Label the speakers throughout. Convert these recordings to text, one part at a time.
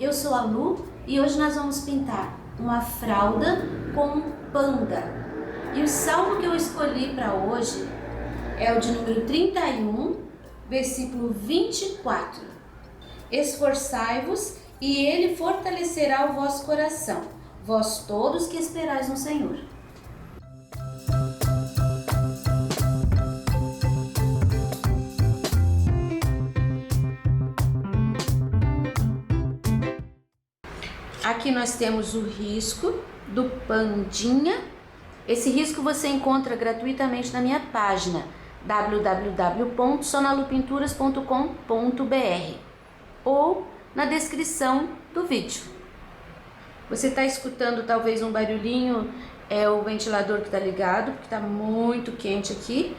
Speaker 1: eu sou a Lu e hoje nós vamos pintar uma fralda com um panda. E o salmo que eu escolhi para hoje é o de número 31, versículo 24. Esforçai-vos e ele fortalecerá o vosso coração, vós todos que esperais no Senhor. Aqui nós temos o risco do pandinha. Esse risco você encontra gratuitamente na minha página www.sonalupinturas.com.br ou na descrição do vídeo. Você está escutando talvez um barulhinho, é o ventilador que está ligado, porque está muito quente aqui.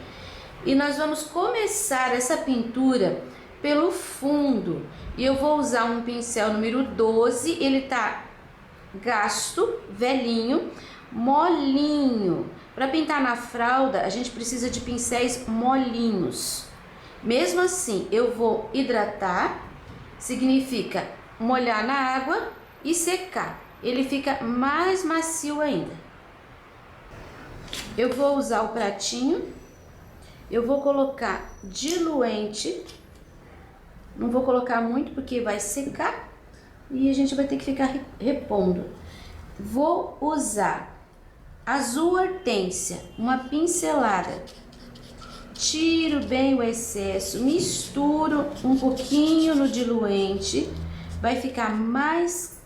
Speaker 1: E nós vamos começar essa pintura pelo fundo. E eu vou usar um pincel número 12, ele tá gasto, velhinho, molinho. Para pintar na fralda, a gente precisa de pincéis molinhos. Mesmo assim, eu vou hidratar, significa molhar na água e secar. Ele fica mais macio ainda. Eu vou usar o pratinho, eu vou colocar diluente. Não vou colocar muito porque vai secar e a gente vai ter que ficar repondo. Vou usar azul hortênsia, uma pincelada. Tiro bem o excesso, misturo um pouquinho no diluente. Vai ficar mais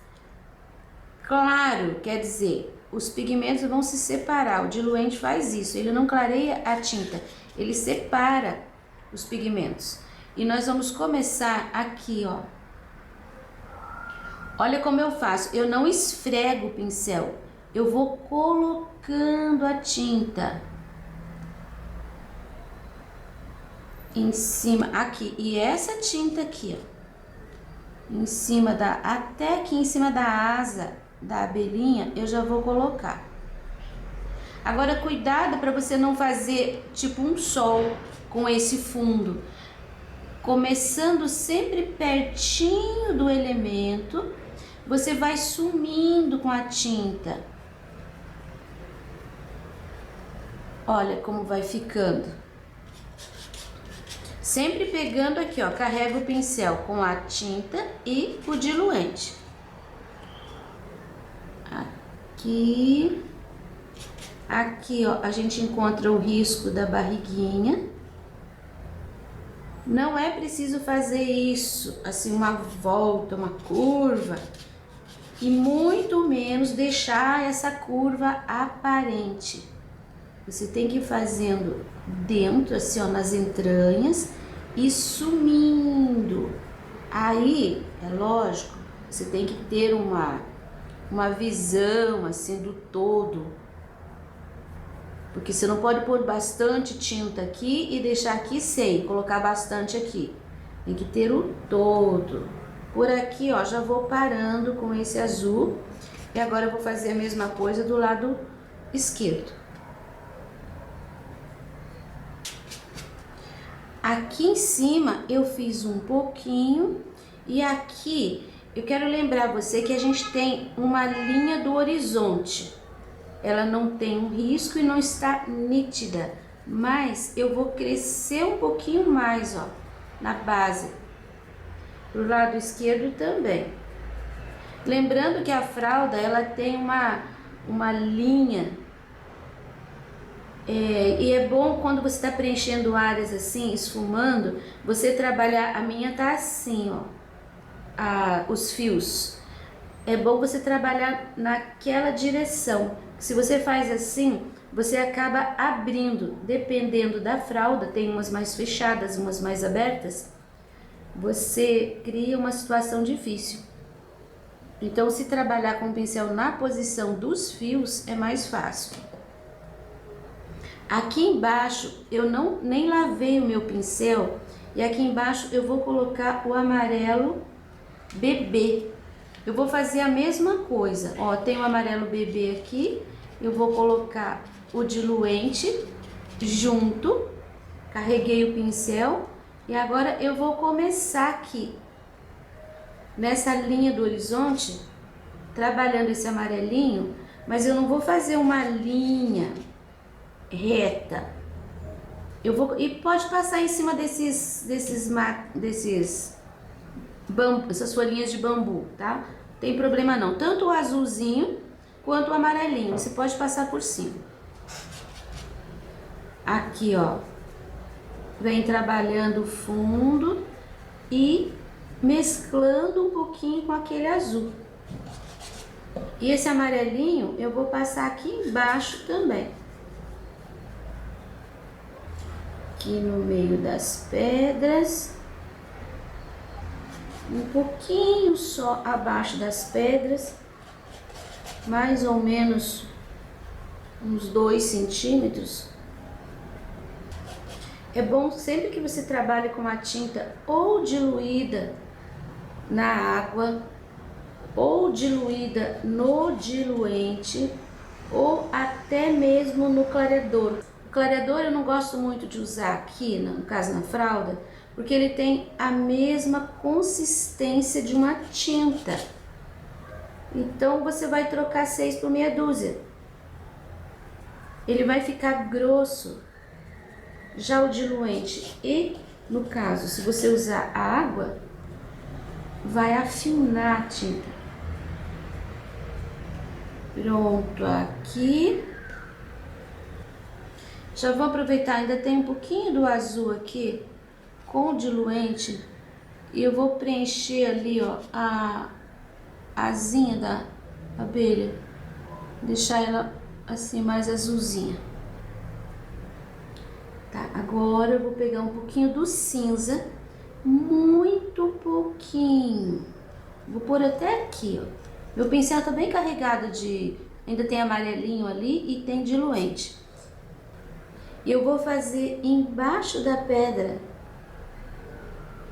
Speaker 1: claro, quer dizer, os pigmentos vão se separar. O diluente faz isso, ele não clareia a tinta, ele separa os pigmentos. E nós vamos começar aqui, ó. Olha como eu faço. Eu não esfrego o pincel. Eu vou colocando a tinta em cima, aqui. E essa tinta aqui, ó. Em cima até aqui em cima da asa da abelhinha, eu já vou colocar. Agora, cuidado para você não fazer tipo um sol com esse fundo. Começando sempre pertinho do elemento, você vai sumindo com a tinta. Olha como vai ficando. Sempre pegando aqui, ó, carrega o pincel com a tinta e o diluente. Aqui, ó, a gente encontra o risco da barriguinha. Não é preciso fazer isso, assim, uma volta, uma curva, e muito menos deixar essa curva aparente. Você tem que ir fazendo dentro, assim, ó, nas entranhas e sumindo. Aí, é lógico, você tem que ter uma visão, assim, do todo. Porque você não pode pôr bastante tinta aqui e deixar aqui sem, colocar bastante aqui. Tem que ter o todo. Por aqui, ó, já vou parando com esse azul. E agora eu vou fazer a mesma coisa do lado esquerdo. Aqui em cima eu fiz um pouquinho. E aqui eu quero lembrar você que a gente tem uma linha do horizonte. Ela não tem um risco e não está nítida, mas eu vou crescer um pouquinho mais, ó, na base, pro lado esquerdo também. Lembrando que a fralda, ela tem uma linha, e é bom quando você está preenchendo áreas assim, esfumando, você trabalhar, a minha tá assim, ó, os fios. É bom você trabalhar naquela direção. Se você faz assim, você acaba abrindo, dependendo da fralda, tem umas mais fechadas, umas mais abertas, você cria uma situação difícil. Então, se trabalhar com o pincel na posição dos fios, é mais fácil. Aqui embaixo, eu nem lavei o meu pincel, e aqui embaixo eu vou colocar o amarelo bebê. Eu vou fazer a mesma coisa, ó, tem o amarelo bebê aqui, eu vou colocar o diluente junto, carreguei o pincel e agora eu vou começar aqui nessa linha do horizonte, trabalhando esse amarelinho, mas eu não vou fazer uma linha reta. Eu vou, e pode passar em cima essas folhinhas de bambu, tá? Não tem problema não. Tanto o azulzinho quanto o amarelinho, você pode passar por cima. Aqui, ó, vem trabalhando o fundo e mesclando um pouquinho com aquele azul. E esse amarelinho eu vou passar aqui embaixo também. Aqui no meio das pedras. Um pouquinho só abaixo das pedras. Mais ou menos uns 2 centímetros. É bom sempre que você trabalhe com a tinta ou diluída na água, ou diluída no diluente, ou até mesmo no clareador. O clareador eu não gosto muito de usar aqui, no caso na fralda, porque ele tem a mesma consistência de uma tinta. Então você vai trocar 6 por meia dúzia. Ele vai ficar grosso. Já o diluente e, no caso, se você usar a água, vai afinar a tinta. Pronto, aqui. Já vou aproveitar, ainda tem um pouquinho do azul aqui com o diluente e eu vou preencher ali, ó, a asinha da abelha, deixar ela assim mais azulzinha. Tá, agora eu vou pegar um pouquinho do cinza, muito pouquinho. Vou pôr até aqui, ó. Meu pincel tá bem carregado de... Ainda tem amarelinho ali e tem diluente. E eu vou fazer embaixo da pedra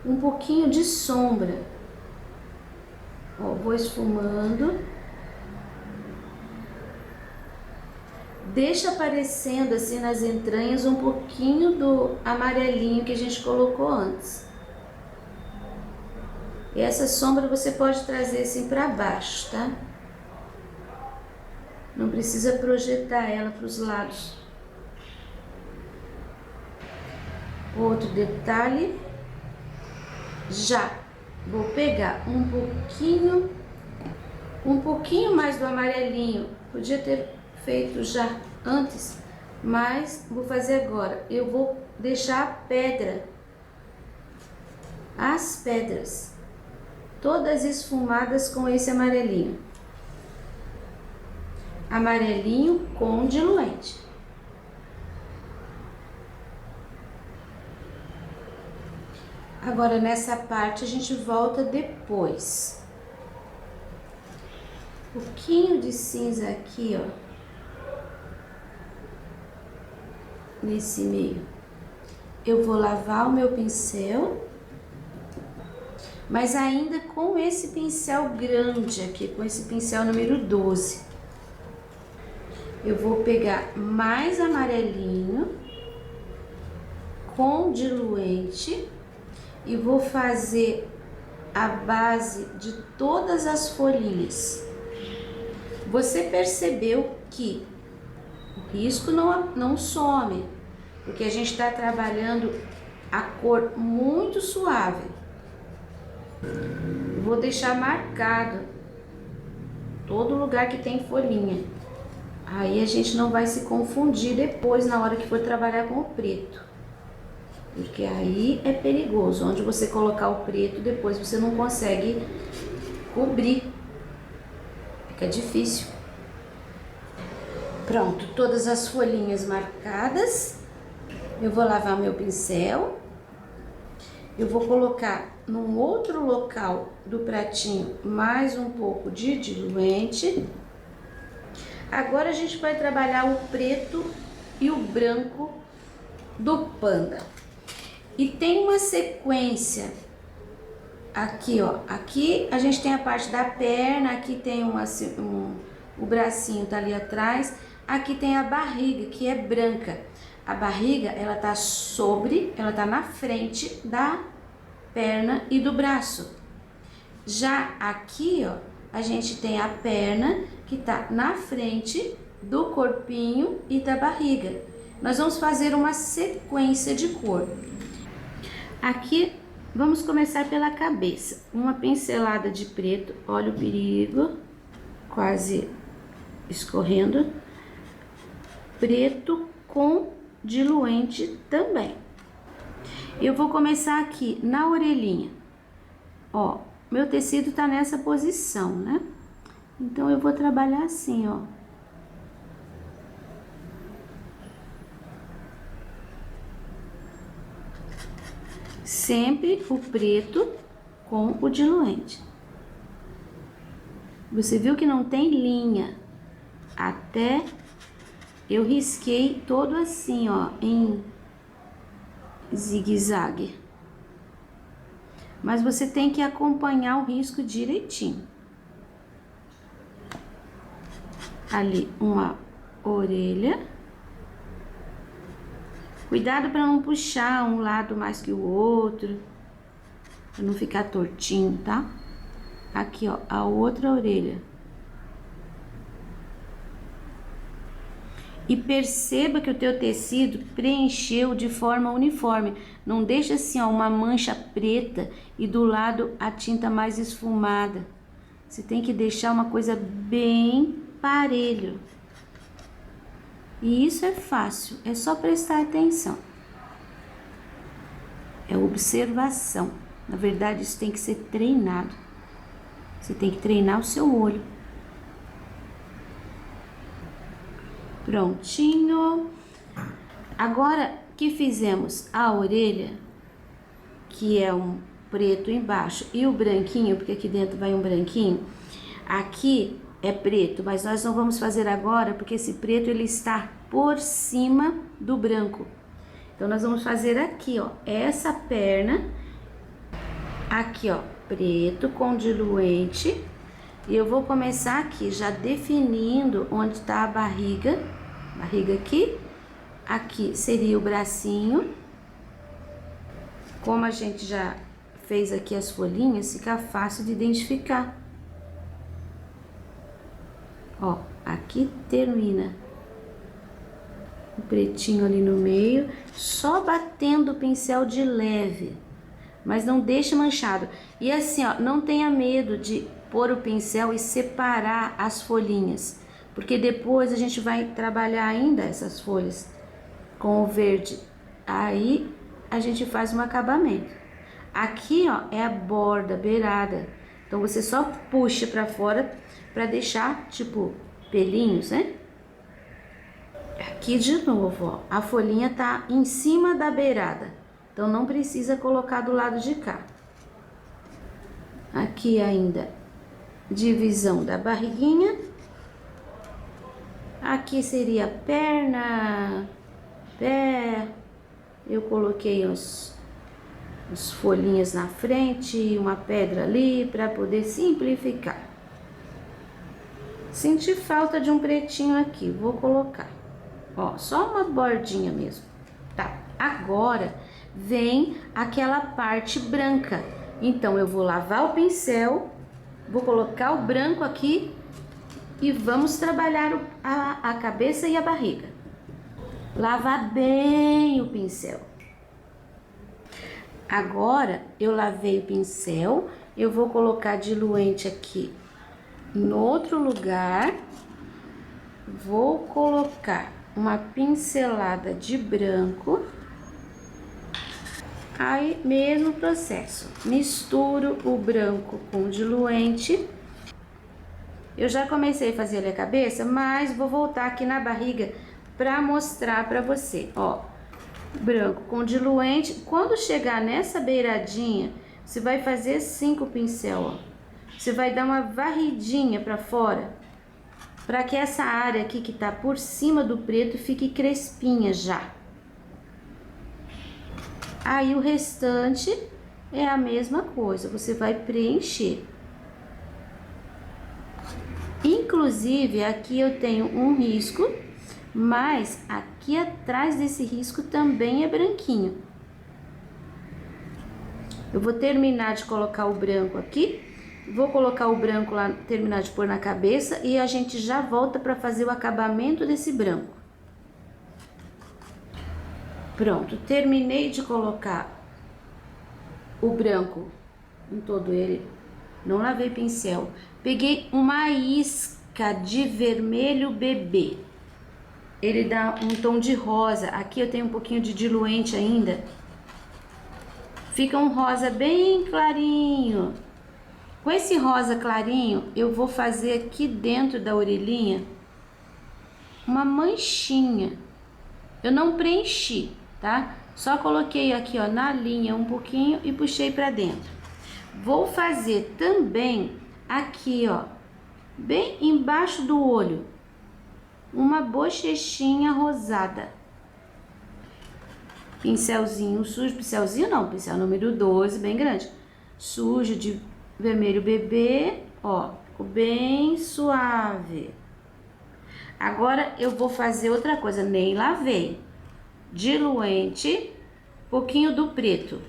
Speaker 1: um pouquinho de sombra. Ó, vou esfumando. Deixa aparecendo assim nas entranhas um pouquinho do amarelinho que a gente colocou antes. E essa sombra você pode trazer assim para baixo, tá? Não precisa projetar ela para os lados. Outro detalhe, já vou pegar um pouquinho mais do amarelinho. Podia ter feito já antes, mas vou fazer agora. Eu vou deixar a pedra, as pedras, todas esfumadas com esse amarelinho. Amarelinho com diluente. Agora nessa parte a gente volta depois. Um pouquinho de cinza aqui, ó. Nesse meio. Eu vou lavar o meu pincel, mas ainda com esse pincel grande aqui, com esse pincel número 12. Eu vou pegar mais amarelinho com diluente e vou fazer a base de todas as folhinhas. Você percebeu que o risco não some, porque a gente está trabalhando a cor muito suave. Vou deixar marcado todo lugar que tem folhinha. Aí a gente não vai se confundir depois na hora que for trabalhar com o preto. Porque aí é perigoso. Onde você colocar o preto, depois você não consegue cobrir. Fica difícil. Pronto, todas as folhinhas marcadas. Eu vou lavar meu pincel. Eu vou colocar num outro local do pratinho mais um pouco de diluente. Agora a gente vai trabalhar o preto e o branco do panda. E tem uma sequência aqui, ó. Aqui a gente tem a parte da perna, aqui tem o bracinho tá ali atrás. Aqui tem a barriga, que é branca. A barriga, ela tá na frente da perna e do braço. Já aqui, ó, a gente tem a perna que tá na frente do corpinho e da barriga. Nós vamos fazer uma sequência de cor. Aqui, vamos começar pela cabeça. Uma pincelada de preto, olha o perigo, quase escorrendo. Preto com diluente também. Eu vou começar aqui na orelhinha. Ó, meu tecido tá nessa posição, né? Então, eu vou trabalhar assim, ó. Sempre o preto com o diluente. Você viu que não tem linha. Até eu risquei todo assim, ó, em zigue-zague. Mas você tem que acompanhar o risco direitinho. Ali, uma orelha. Cuidado para não puxar um lado mais que o outro, para não ficar tortinho, tá? Aqui, ó, a outra orelha. E perceba que o teu tecido preencheu de forma uniforme. Não deixa assim, ó, uma mancha preta e do lado a tinta mais esfumada. Você tem que deixar uma coisa bem parelho. E isso é fácil, é só prestar atenção. É observação. Na verdade, isso tem que ser treinado. Você tem que treinar o seu olho. Prontinho. Agora que fizemos a orelha, que é um preto embaixo e o branquinho, porque aqui dentro vai um branquinho, aqui é preto, mas nós não vamos fazer agora, porque esse preto ele está por cima do branco. Então, nós vamos fazer aqui, ó, essa perna, aqui, ó, preto com diluente. E eu vou começar aqui, já definindo onde tá a barriga aqui. Aqui seria o bracinho. Como a gente já fez aqui as folhinhas, fica fácil de identificar. Ó, aqui termina o pretinho ali no meio, só batendo o pincel de leve, mas não deixe manchado. E assim, ó, não tenha medo de pôr o pincel e separar as folhinhas, porque depois a gente vai trabalhar ainda essas folhas com o verde. Aí a gente faz um acabamento. Aqui, ó, é a borda, beirada. Então você só puxa pra fora pra deixar, tipo, pelinhos, né? Aqui de novo, ó, a folhinha tá em cima da beirada, então não precisa colocar do lado de cá. Aqui ainda, divisão da barriguinha. Aqui seria perna, pé. Eu coloquei os folhinhas na frente e uma pedra ali para poder simplificar. Senti falta de um pretinho aqui, vou colocar. Ó, só uma bordinha mesmo. Tá, agora vem aquela parte branca. Então, eu vou lavar o pincel, vou colocar o branco aqui e vamos trabalhar a cabeça e a barriga. Lavar bem o pincel. Agora, eu lavei o pincel, eu vou colocar diluente aqui no outro lugar. Vou colocar uma pincelada de branco. Aí, mesmo processo, misturo o branco com o diluente. Eu já comecei a fazer ali a cabeça, mas vou voltar aqui na barriga para mostrar para você, ó. Branco com diluente. Quando chegar nessa beiradinha, você vai fazer assim com o pincel, ó. Você vai dar uma varridinha para fora, para que essa área aqui que tá por cima do preto fique crespinha já. Aí o restante é a mesma coisa, você vai preencher. Inclusive, aqui eu tenho um risco, mas aqui atrás desse risco também é branquinho. Eu vou terminar de colocar o branco aqui Vou colocar o branco lá, terminar de pôr na cabeça e a gente já volta para fazer o acabamento desse branco. Pronto, terminei de colocar o branco em todo ele. Não lavei pincel. Peguei uma isca de vermelho bebê. Ele dá um tom de rosa. Aqui eu tenho um pouquinho de diluente ainda. Fica um rosa bem clarinho. Com esse rosa clarinho, eu vou fazer aqui dentro da orelhinha uma manchinha. Eu não preenchi, tá? Só coloquei aqui, ó, na linha um pouquinho e puxei pra dentro. Vou fazer também aqui, ó, bem embaixo do olho, uma bochechinha rosada. Pincelzinho sujo, pincelzinho não, pincel número 12, bem grande. Sujo de vermelho bebê, ó, ficou bem suave. Agora eu vou fazer outra coisa, nem lavei. Diluente, pouquinho do preto.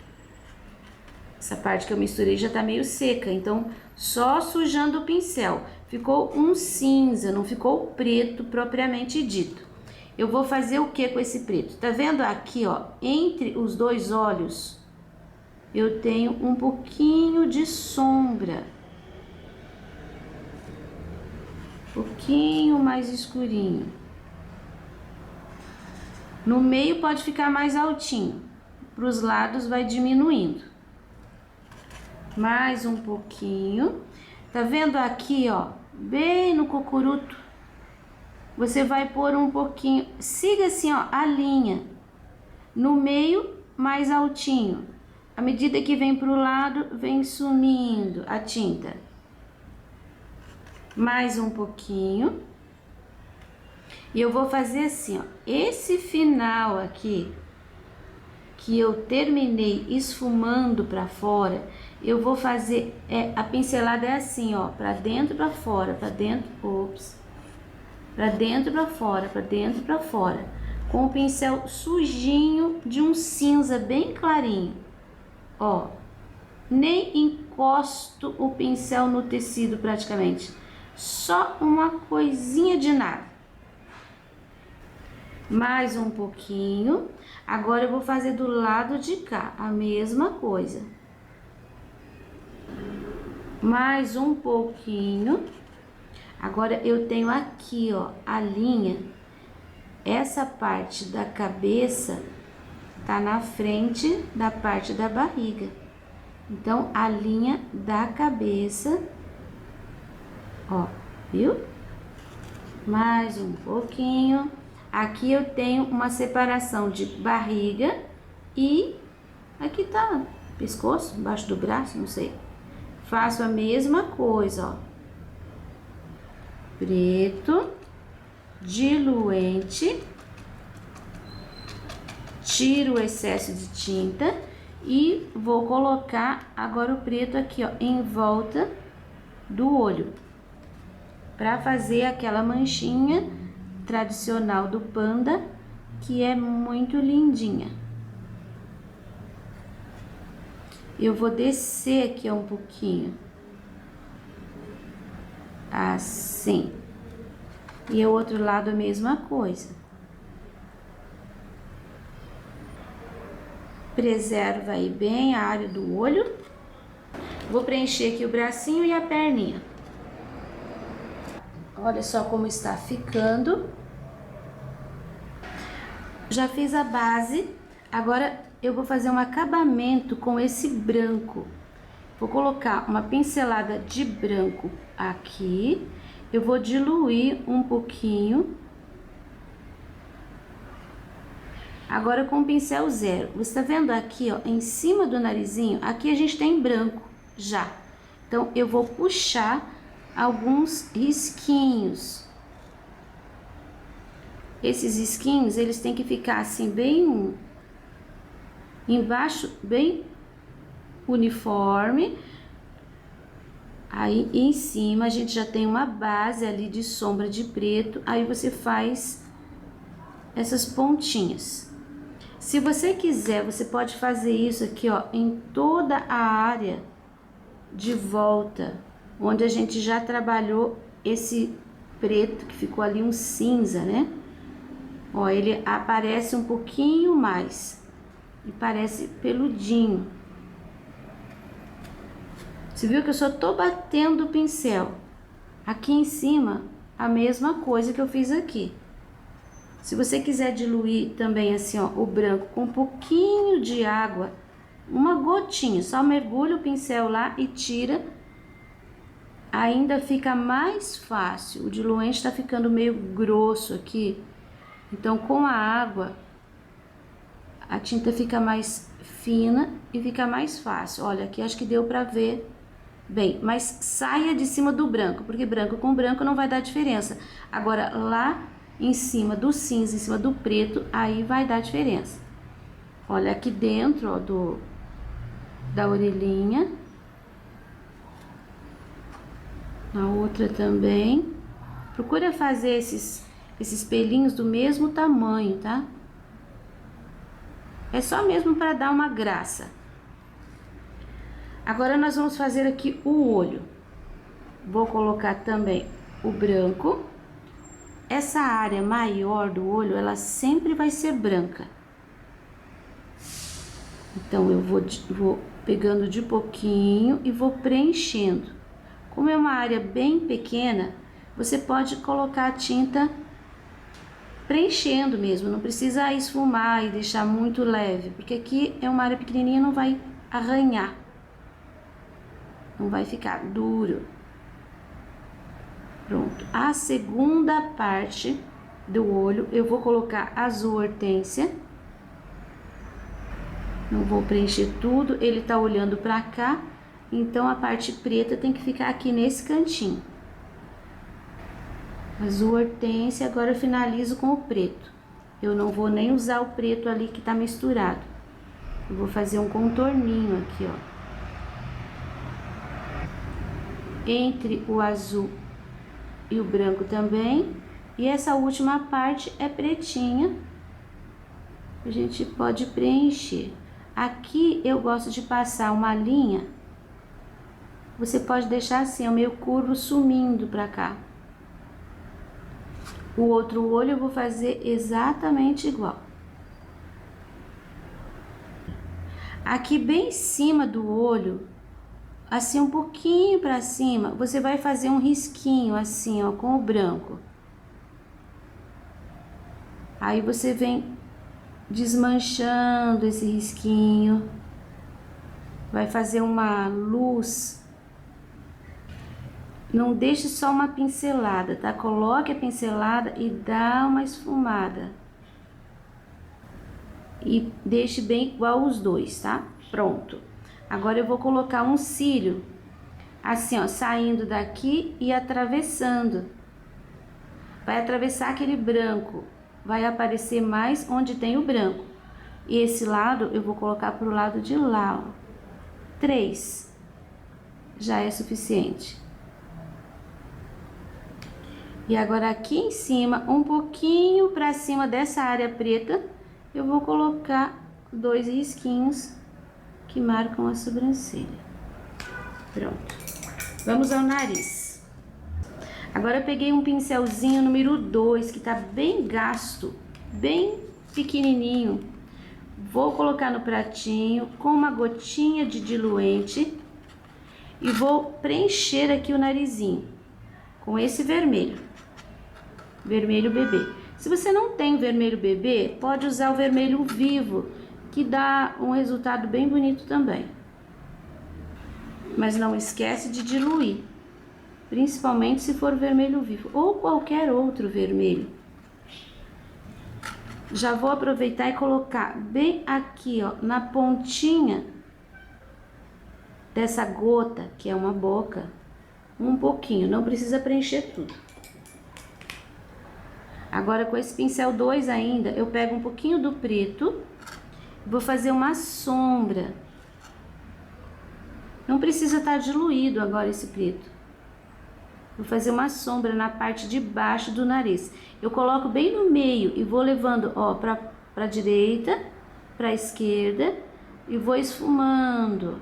Speaker 1: Essa parte que eu misturei já tá meio seca, então só sujando o pincel. Ficou um cinza, não ficou preto propriamente dito. Eu vou fazer o que com esse preto? Tá vendo aqui, ó, entre os dois olhos, eu tenho um pouquinho de sombra. Um pouquinho mais escurinho. No meio pode ficar mais altinho, para os lados vai diminuindo. Mais um pouquinho. Tá vendo aqui, ó, bem no cocuruto? Você vai pôr um pouquinho, siga assim, ó, a linha. No meio, mais altinho. À medida que vem pro lado, vem sumindo a tinta. Mais um pouquinho. E eu vou fazer assim, ó, esse final aqui, que eu terminei esfumando pra fora, eu vou fazer, a pincelada é assim, ó, pra dentro, pra fora, pra dentro, ops, pra dentro, pra fora, pra dentro, pra fora, com o pincel sujinho de um cinza bem clarinho, ó, nem encosto o pincel no tecido praticamente, só uma coisinha de nada. Mais um pouquinho. Agora eu vou fazer do lado de cá a mesma coisa. Mais um pouquinho. Agora eu tenho aqui, ó, a linha. Essa parte da cabeça tá na frente da parte da barriga. Então a linha da cabeça, ó, viu? Mais um pouquinho. Aqui eu tenho uma separação de barriga e aqui tá pescoço, embaixo do braço, não sei. Faço a mesma coisa, ó. Preto, diluente, tiro o excesso de tinta e vou colocar agora o preto aqui, ó, em volta do olho, para fazer aquela manchinha tradicional do panda, que é muito lindinha. Eu vou descer aqui um pouquinho, assim, e o outro lado a mesma coisa. Preserva aí bem a área do olho. Vou preencher aqui o bracinho e a perninha. Olha só como está ficando. Já fiz a base, agora eu vou fazer um acabamento com esse branco. Vou colocar uma pincelada de branco aqui. Eu vou diluir um pouquinho. Agora com o pincel zero. Você tá vendo aqui, ó, em cima do narizinho? Aqui a gente tem branco já. Então eu vou puxar alguns risquinhos. Esses risquinhos, eles têm que ficar assim bem embaixo, bem uniforme. Aí em cima a gente já tem uma base ali de sombra de preto. Aí você faz essas pontinhas. Se você quiser, você pode fazer isso aqui, ó, em toda a área de volta, onde a gente já trabalhou esse preto, que ficou ali um cinza, né? Ó, ele aparece um pouquinho mais e parece peludinho. Você viu que eu só tô batendo o pincel. Aqui em cima, a mesma coisa que eu fiz aqui. Se você quiser diluir também assim, ó, o branco com um pouquinho de água, uma gotinha, só mergulha o pincel lá e tira, ainda fica mais fácil. O diluente tá ficando meio grosso aqui, então com a água a tinta fica mais fina e fica mais fácil. Olha, aqui acho que deu pra ver bem, mas saia de cima do branco, porque branco com branco não vai dar diferença. Agora lá em cima do cinza, em cima do preto, aí vai dar diferença. Olha aqui dentro, ó, da orelhinha. Na outra também. Procura fazer esses pelinhos do mesmo tamanho, tá? É só mesmo para dar uma graça. Agora nós vamos fazer aqui o olho. Vou colocar também o branco. Essa área maior do olho, ela sempre vai ser branca. Então eu vou pegando de pouquinho e vou preenchendo. Como é uma área bem pequena, você pode colocar a tinta preenchendo mesmo, não precisa esfumar e deixar muito leve, porque aqui é uma área pequenininha, não vai arranhar, não vai ficar duro. Pronto, a segunda parte do olho eu vou colocar azul hortênsia. Não vou preencher tudo, ele tá olhando pra cá, então a parte preta tem que ficar aqui nesse cantinho. Azul hortênsia, agora eu finalizo com o preto. Eu não vou nem usar o preto ali que tá misturado. Eu vou fazer um contorninho aqui, ó. Entre o azul e o branco também. E essa última parte é pretinha. A gente pode preencher. Aqui eu gosto de passar uma linha. Você pode deixar assim, ó, meio curvo, sumindo pra cá. O outro olho eu vou fazer exatamente igual. Aqui bem em cima do olho, assim um pouquinho pra cima, você vai fazer um risquinho assim, ó, com o branco. Aí você vem desmanchando esse risquinho, vai fazer uma luz. Não deixe só uma pincelada, tá? Coloque a pincelada e dá uma esfumada. E deixe bem igual os dois, tá? Pronto. Agora eu vou colocar um cílio, assim, ó, saindo daqui e atravessando. Vai atravessar aquele branco, vai aparecer mais onde tem o branco. E esse lado eu vou colocar pro lado de lá, ó. 3 já é suficiente. E agora aqui em cima, um pouquinho pra cima dessa área preta, eu vou colocar 2 risquinhos que marcam a sobrancelha. Pronto. Vamos ao nariz. Agora eu peguei um pincelzinho número 2, que tá bem gasto, bem pequenininho. Vou colocar no pratinho com uma gotinha de diluente e vou preencher aqui o narizinho com esse vermelho. Vermelho bebê. Se você não tem vermelho bebê, pode usar o vermelho vivo, que dá um resultado bem bonito também. Mas não esquece de diluir, principalmente se for vermelho vivo ou qualquer outro vermelho. Já vou aproveitar e colocar bem aqui, ó, na pontinha dessa gota, que é uma boca, um pouquinho, não precisa preencher tudo. Agora com esse pincel 2 ainda, eu pego um pouquinho do preto, vou fazer uma sombra. Não precisa estar diluído agora esse preto. Vou fazer uma sombra na parte de baixo do nariz. Eu coloco bem no meio e vou levando, ó, pra direita, pra esquerda e vou esfumando.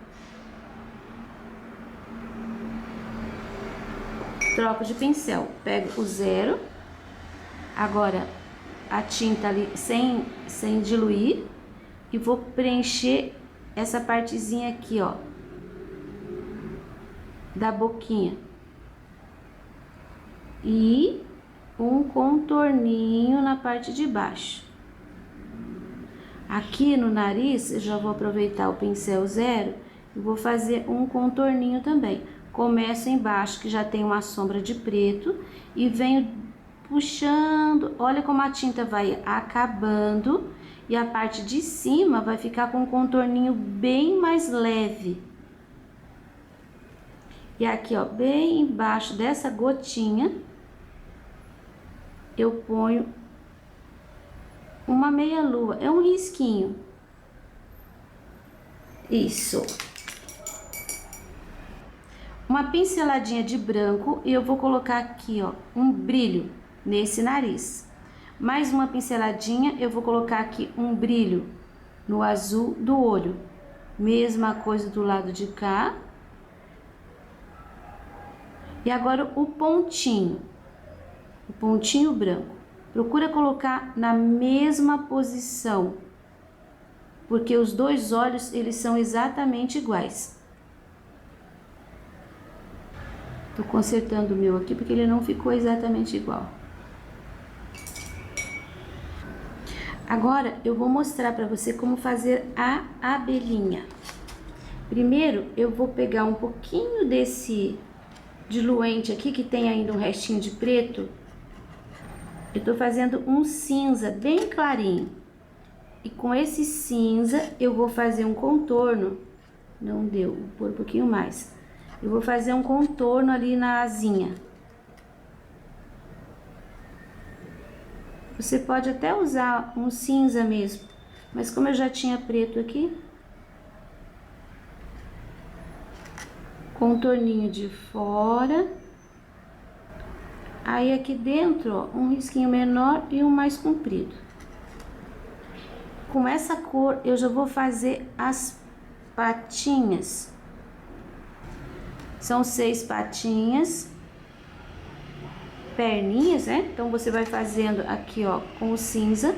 Speaker 1: troco de pincel, pego o 0, agora a tinta ali sem diluir, e vou preencher essa partezinha aqui, ó, da boquinha, e um contorninho na parte de baixo. Aqui no nariz, eu já vou aproveitar o pincel 0 e vou fazer um contorninho também. Começo embaixo, que já tem uma sombra de preto, e venho puxando. Olha como a tinta vai acabando, e a parte de cima vai ficar com um contorninho bem mais leve. E aqui, ó, bem embaixo dessa gotinha, eu ponho uma meia lua, é um risquinho. Isso. Uma pinceladinha de branco, e eu vou colocar aqui, ó, um brilho nesse nariz. Mais uma pinceladinha, eu vou colocar aqui um brilho no azul do olho. Mesma coisa do lado de cá. E agora o pontinho branco. Procura colocar na mesma posição, porque os dois olhos, eles são exatamente iguais. Tô consertando o meu aqui, porque ele não ficou exatamente igual. Agora, eu vou mostrar pra você como fazer a abelhinha. Primeiro, eu vou pegar um pouquinho desse diluente aqui, que tem ainda um restinho de preto. Eu tô fazendo um cinza bem clarinho. E com esse cinza, eu vou fazer um contorno. Não deu, vou pôr um pouquinho mais. Eu vou fazer um contorno ali na asinha. Você pode até usar um cinza mesmo, mas como eu já tinha preto aqui, contorninho de fora. Aí aqui dentro, ó, um risquinho menor e um mais comprido. Com essa cor, eu já vou fazer as patinhas. São 6 patinhas, perninhas, né? Então, você vai fazendo aqui, ó, com o cinza.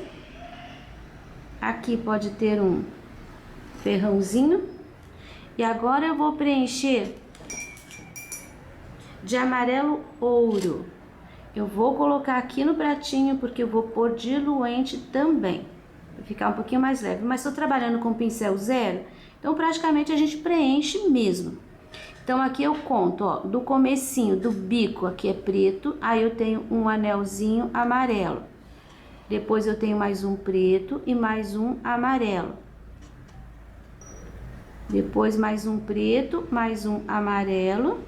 Speaker 1: Aqui pode ter um ferrãozinho. E agora eu vou preencher de amarelo ouro. Eu vou colocar aqui no pratinho, porque eu vou pôr diluente também, para ficar um pouquinho mais leve. Mas estou trabalhando com pincel 0, então praticamente a gente preenche mesmo. Então aqui eu conto, ó, do comecinho do bico, aqui é preto, aí eu tenho um anelzinho amarelo. Depois eu tenho mais um preto e mais um amarelo. Depois mais um preto, mais um amarelo.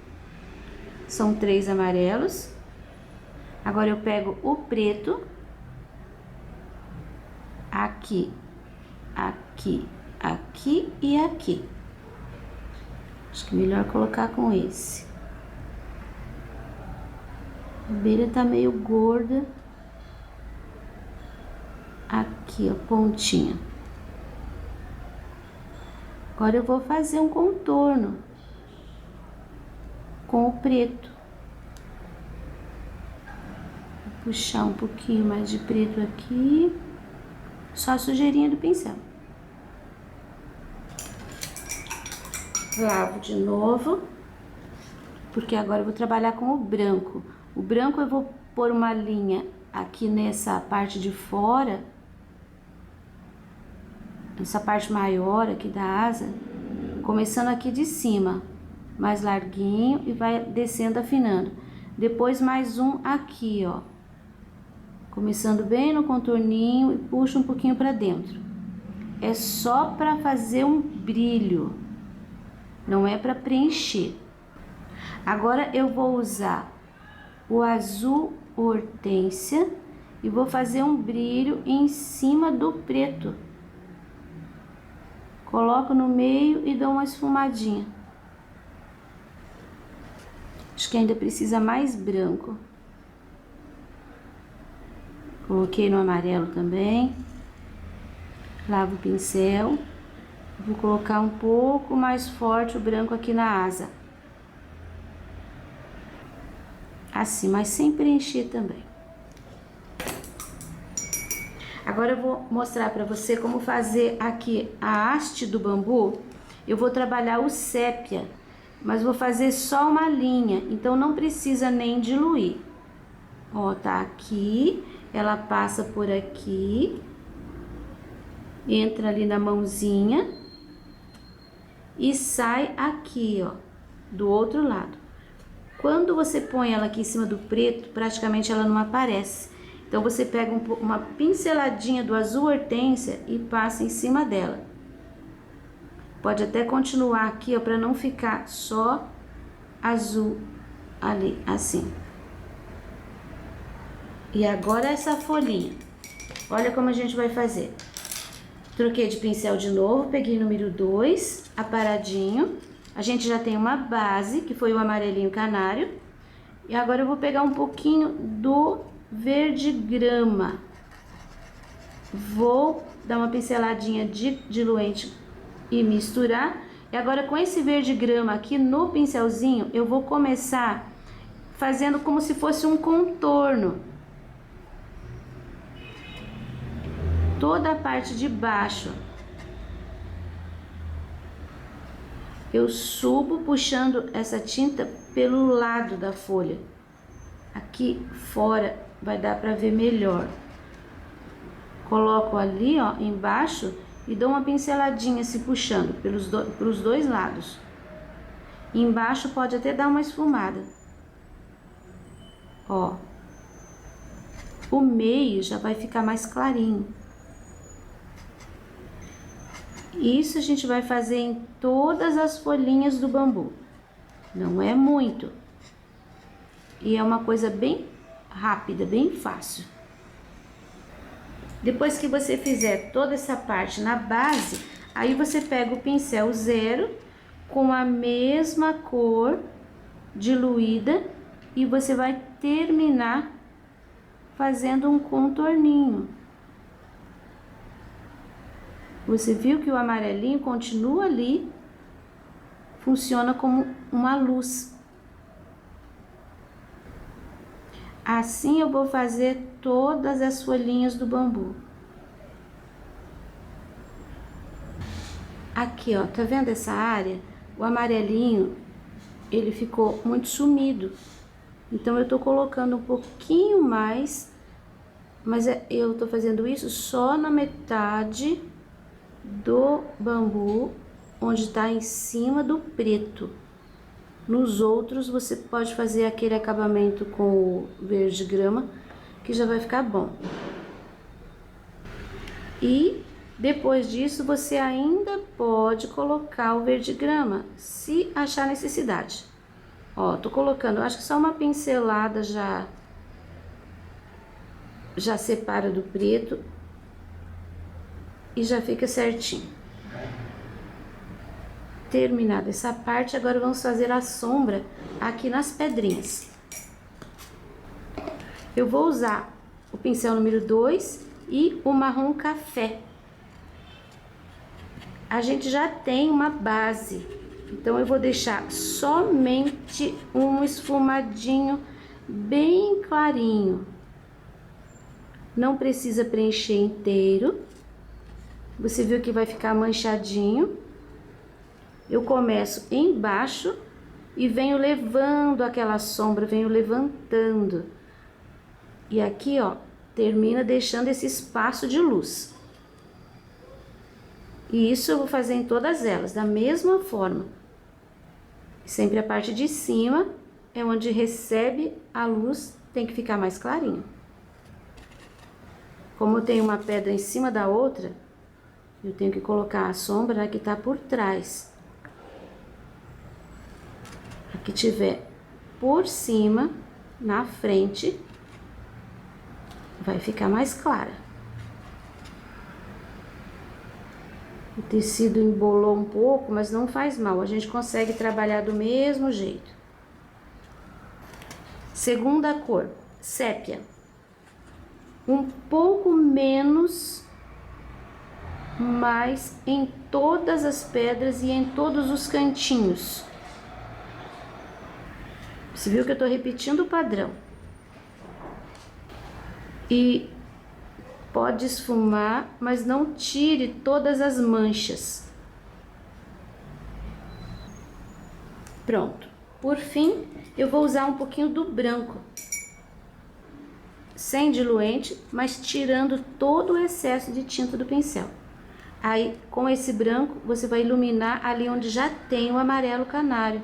Speaker 1: São 3 amarelos. Agora eu pego o preto, aqui, aqui, aqui e aqui. Acho que é melhor colocar com esse. A abelha tá meio gorda. Aqui, ó, pontinha. Agora eu vou fazer um contorno com o preto. Puxar um pouquinho mais de preto aqui, só a sujeirinha do pincel. Lavo de novo, porque agora eu vou trabalhar com o branco. O branco eu vou pôr uma linha aqui nessa parte de fora, essa parte maior aqui da asa, começando aqui de cima, mais larguinho, e vai descendo, afinando. Depois mais um aqui, ó. Começando bem no contorninho e puxa um pouquinho para dentro. É só para fazer um brilho, não é para preencher. Agora eu vou usar o azul hortênsia e vou fazer um brilho em cima do preto. Coloco no meio e dou uma esfumadinha. Acho que ainda precisa mais branco. Coloquei no amarelo também. Lavo o pincel. Vou colocar um pouco mais forte o branco aqui na asa. assim, mas sem preencher também. Agora eu vou mostrar para você como fazer aqui a haste do bambu. Eu vou trabalhar o sépia, mas vou fazer só uma linha, então não precisa nem diluir. Ó, tá aqui, ela passa por aqui, entra ali na mãozinha e sai aqui, ó, do outro lado. Quando você põe ela aqui em cima do preto, praticamente ela não aparece. Então, você pega uma pinceladinha do azul hortênsia e passa em cima dela. Pode até continuar aqui, ó, para não ficar só azul ali, assim. E agora essa folhinha. Olha como a gente vai fazer. Troquei de pincel de novo, peguei número 2, aparadinho. A gente já tem uma base, que foi o amarelinho canário. E agora eu vou pegar um pouquinho do verde grama. Vou dar uma pinceladinha de diluente e misturar. E agora com esse verde grama aqui no pincelzinho, eu vou começar fazendo como se fosse um contorno. Toda a parte de baixo. Eu subo puxando essa tinta pelo lado da folha. Aqui fora vai dar para ver melhor. Coloco ali, ó, embaixo e dou uma pinceladinha se puxando pelos dois lados. Embaixo pode até dar uma esfumada. Ó. O meio já vai ficar mais clarinho. Isso a gente vai fazer em todas as folhinhas do bambu. Não é muito. E é uma coisa bem rápida, bem fácil. Depois que você fizer toda essa parte na base, aí você pega o pincel 0 com a mesma cor diluída e você vai terminar fazendo um contorninho. Você viu que o amarelinho continua ali, funciona como uma luz. Assim eu vou fazer todas as folhinhas do bambu. Aqui, ó, tá vendo essa área? O amarelinho, ele ficou muito sumido. Então eu tô colocando um pouquinho mais, mas eu tô fazendo isso só na metade do bambu, onde tá em cima do preto. Nos outros você pode fazer aquele acabamento com o verde grama, que já vai ficar bom. E depois disso você ainda pode colocar o verde grama, se achar necessidade. Ó, tô colocando, acho que só uma pincelada já separa do preto e já fica certinho. Terminada essa parte, agora vamos fazer a sombra aqui nas pedrinhas. Eu vou usar o pincel número 2 e o marrom café. A gente já tem uma base, então eu vou deixar somente um esfumadinho bem clarinho. Não precisa preencher inteiro. Você viu que vai ficar manchadinho. Eu começo embaixo e venho levando aquela sombra, venho levantando. E aqui, ó, termina deixando esse espaço de luz. E isso eu vou fazer em todas elas, da mesma forma. Sempre a parte de cima é onde recebe a luz, tem que ficar mais clarinho. Como eu tenho uma pedra em cima da outra, eu tenho que colocar a sombra que tá por trás. A que tiver por cima, na frente, vai ficar mais clara. O tecido embolou um pouco, mas não faz mal, a gente consegue trabalhar do mesmo jeito. Segunda cor, sépia. Um pouco menos, mas em todas as pedras e em todos os cantinhos. Você viu que eu tô repetindo o padrão. E pode esfumar, mas não tire todas as manchas. Pronto. Por fim, eu vou usar um pouquinho do branco. Sem diluente, mas tirando todo o excesso de tinta do pincel. Aí, com esse branco, você vai iluminar ali onde já tem o amarelo canário.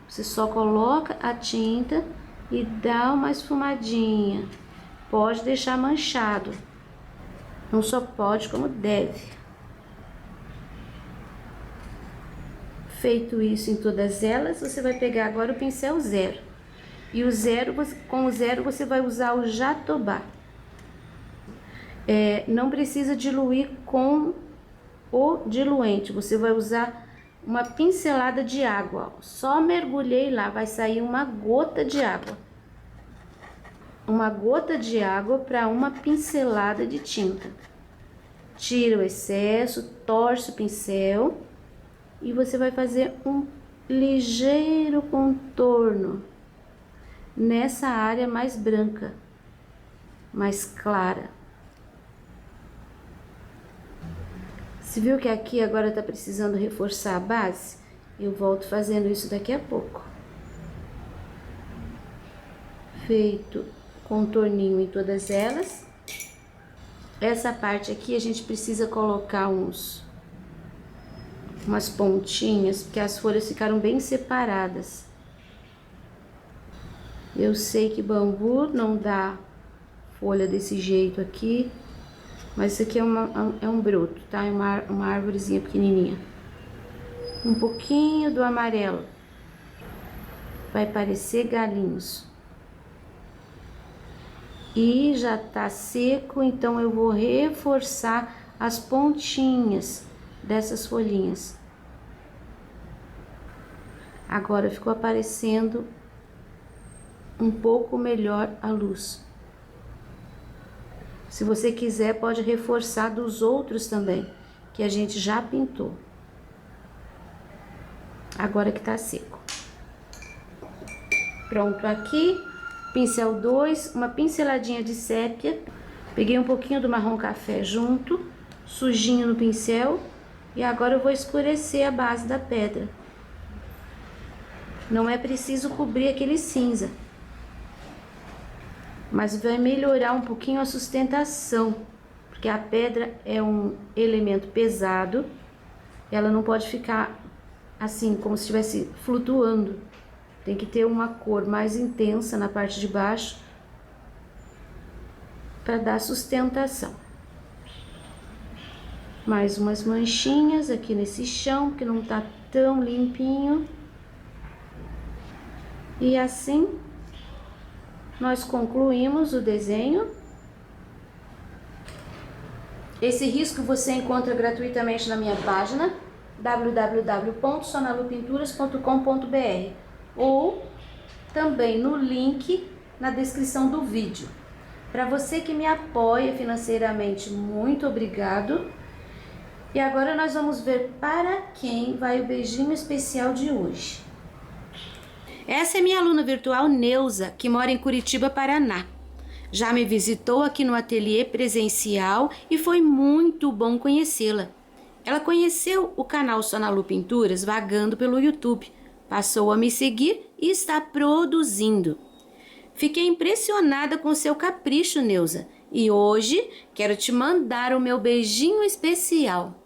Speaker 1: Você só coloca a tinta e dá uma esfumadinha. Pode deixar manchado. Não só pode, como deve. Feito isso em todas elas, você vai pegar agora o pincel zero. E o zero, com o zero você vai usar o jatobá. Não precisa diluir com o diluente, você vai usar uma pincelada de água. Só mergulhei lá, vai sair uma gota de água. Uma gota de água para uma pincelada de tinta. Tira o excesso, torce o pincel e você vai fazer um ligeiro contorno nessa área mais branca, mais clara. Você viu que aqui agora tá precisando reforçar a base? Eu volto fazendo isso daqui a pouco. Feito contorninho em todas elas. Essa parte aqui a gente precisa colocar umas pontinhas, porque as folhas ficaram bem separadas. Eu sei que bambu não dá folha desse jeito aqui, mas isso aqui é um broto, tá? É uma árvorezinha pequenininha. Um pouquinho do amarelo. Vai parecer galinhos. E já tá seco, então eu vou reforçar as pontinhas dessas folhinhas. Agora ficou aparecendo um pouco melhor a luz. Se você quiser, pode reforçar dos outros também, que a gente já pintou. Agora que tá seco. Pronto, aqui, pincel 2, uma pinceladinha de sépia. Peguei um pouquinho do marrom café junto, sujinho no pincel. E agora eu vou escurecer a base da pedra. Não é preciso cobrir aquele cinza, mas vai melhorar um pouquinho a sustentação, porque a pedra é um elemento pesado, ela não pode ficar assim, como se estivesse flutuando. Tem que ter uma cor mais intensa na parte de baixo para dar sustentação. Mais umas manchinhas aqui nesse chão, que não tá tão limpinho. E assim nós concluímos o desenho. Esse risco você encontra gratuitamente na minha página www.sonalupinturas.com.br ou também no link na descrição do vídeo. Para você que me apoia financeiramente, muito obrigado. E agora nós vamos ver para quem vai o beijinho especial de hoje. Essa é minha aluna virtual Neuza, que mora em Curitiba, Paraná. Já me visitou aqui no ateliê presencial e foi muito bom conhecê-la. Ela conheceu o canal Sonalu Pinturas vagando pelo YouTube, passou a me seguir e está produzindo. Fiquei impressionada com seu capricho, Neuza, e hoje quero te mandar o meu beijinho especial.